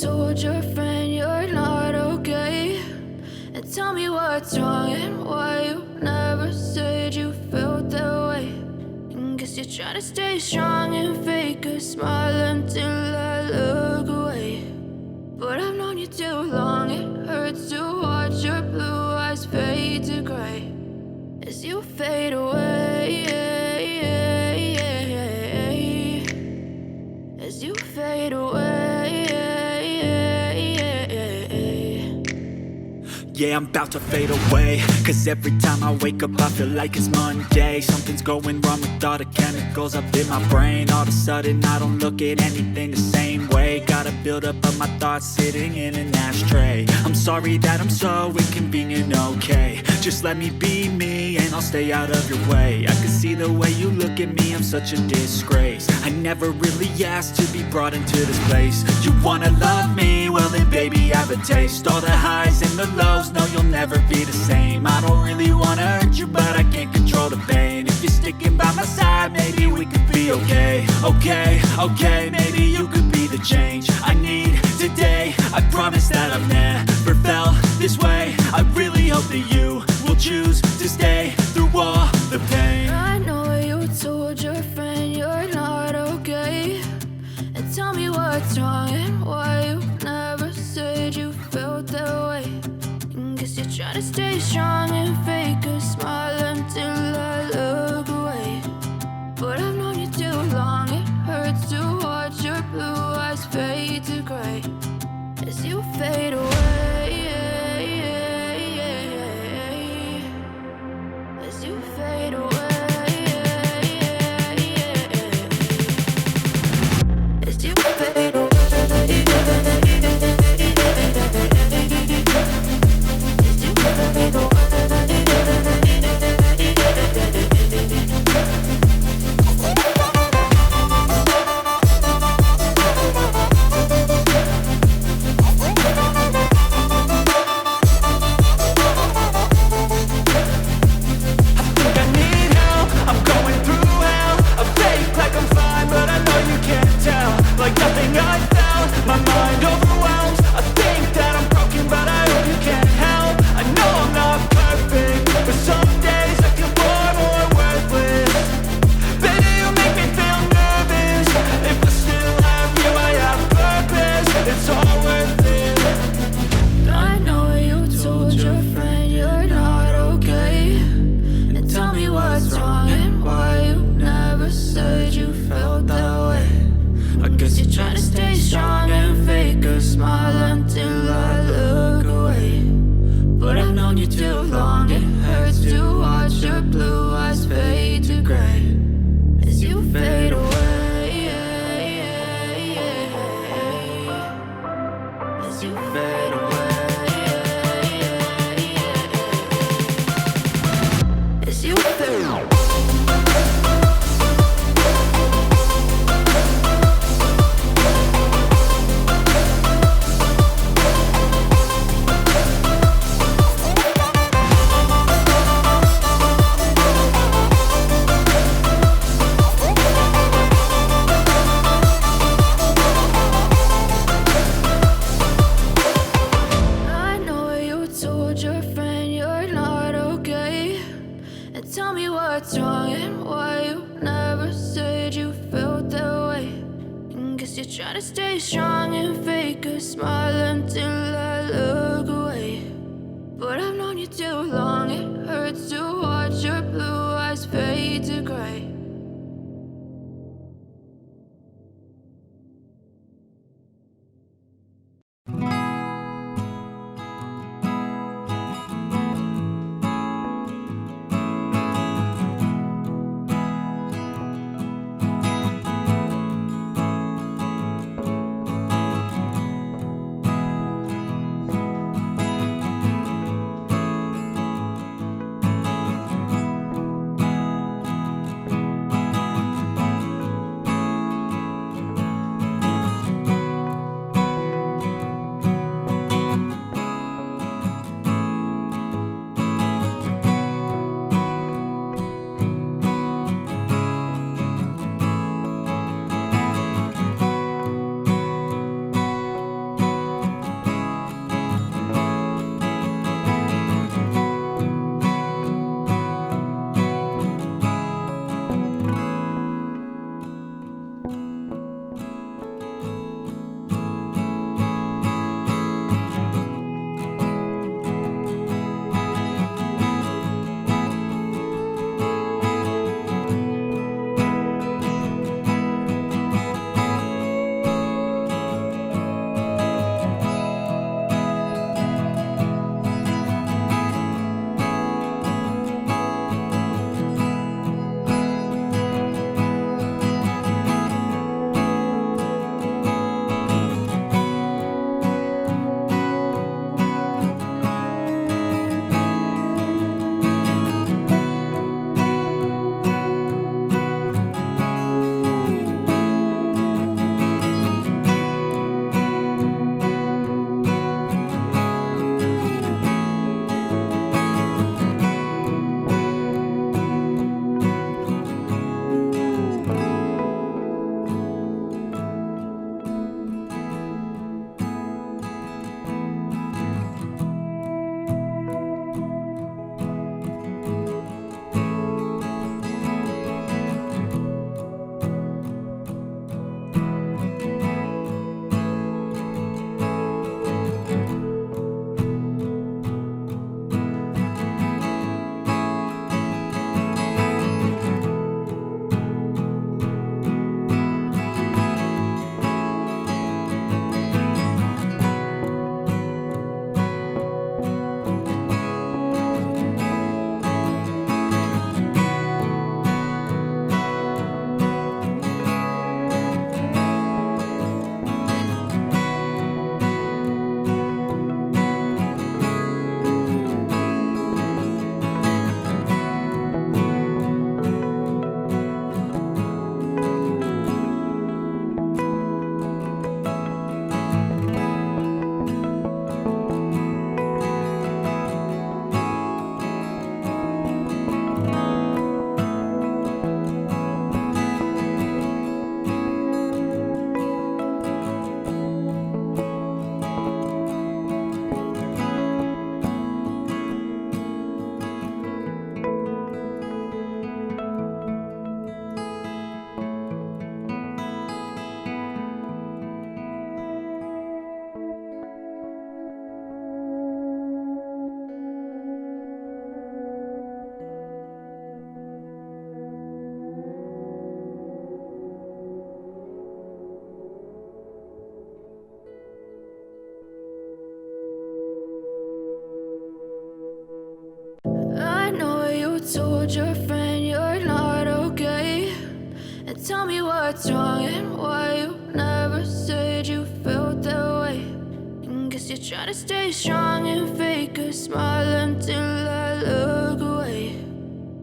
told your friend you're not okay? And tell me what's wrong and why you never said you felt that way. And guess you're trying to stay strong and fake a smile until I look away. But I've known you too long, it hurts to watch your blue eyes fade to gray as you fade away, as you fade away. Yeah, I'm about to fade away, cause every time I wake up I feel like it's Monday. Something's going wrong with all the chemicals up in my brain. All of a sudden I don't look at anything the same way. Got a buildup of my thoughts sitting in an ashtray. I'm sorry that I'm so inconvenient, okay? Just let me be me and I'll stay out of your way. I can see the way you look at me, I'm such a disgrace. I never really asked to be brought into this place. You wanna love me? Well then baby I have a taste. All the highs and the lows, no you'll never be the same. I don't really wanna hurt you but I can't control the pain. If you're sticking by my side maybe we could be okay. Okay, maybe you could be the change I need today. I promise that I've never felt this way. I really hope that you will choose to stay through all the pain. I know you told your friend you're not okay. And tell me what's wrong and why you never said you felt that way. And guess you're trying to stay strong and fake a smile until I look away. But I've known you too long, it hurts to watch your blue eyes fade to gray as you fade away, as you fade away, as you fade away. tell me what's wrong and why you never said you felt that way. And guess you're trying to stay strong and fake a smile until I look away.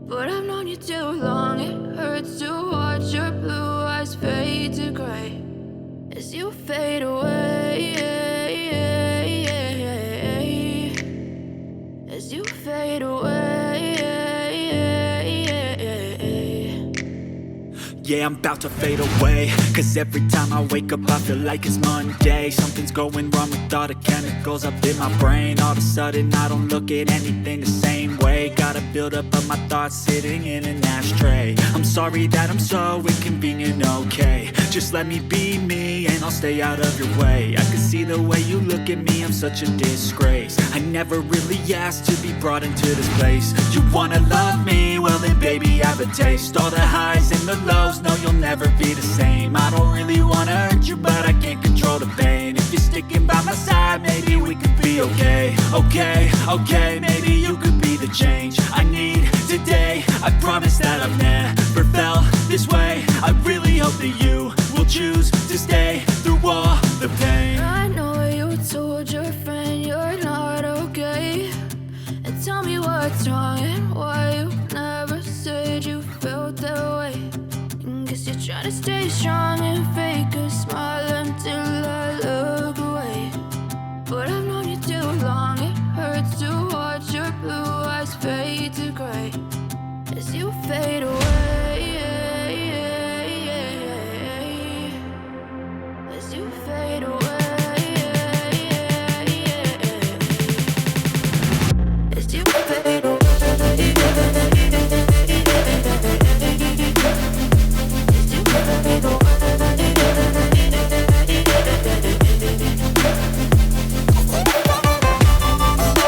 But I've known you too long, it hurts to watch your blue eyes fade to gray as you fade away, as you fade away. Yeah, I'm about to fade away, cause every time I wake up I feel like it's Monday. Something's going wrong with all the chemicals up in my brain. All of a sudden I don't look at anything the same way. Gotta build up of my thoughts sitting in an ashtray. I'm sorry that I'm so inconvenient, okay. Just let me be me and I'll stay out of your way. I can see the way you look at me, I'm such a disgrace. I never really asked to be brought into this place. You wanna love me? Well then baby have a taste. All the highs and the lows, no you'll never be the same. I don't really wanna hurt you but I can't control the pain. If you're sticking by my side maybe we could be okay. Okay, maybe you could be the change I need today. I promise that I've never felt this way. I really hope that you will choose to stay through all the pain. I know you told your friend you're not okay, and tell me what's wrong and why you never said you felt that way. And guess you're trying to stay strong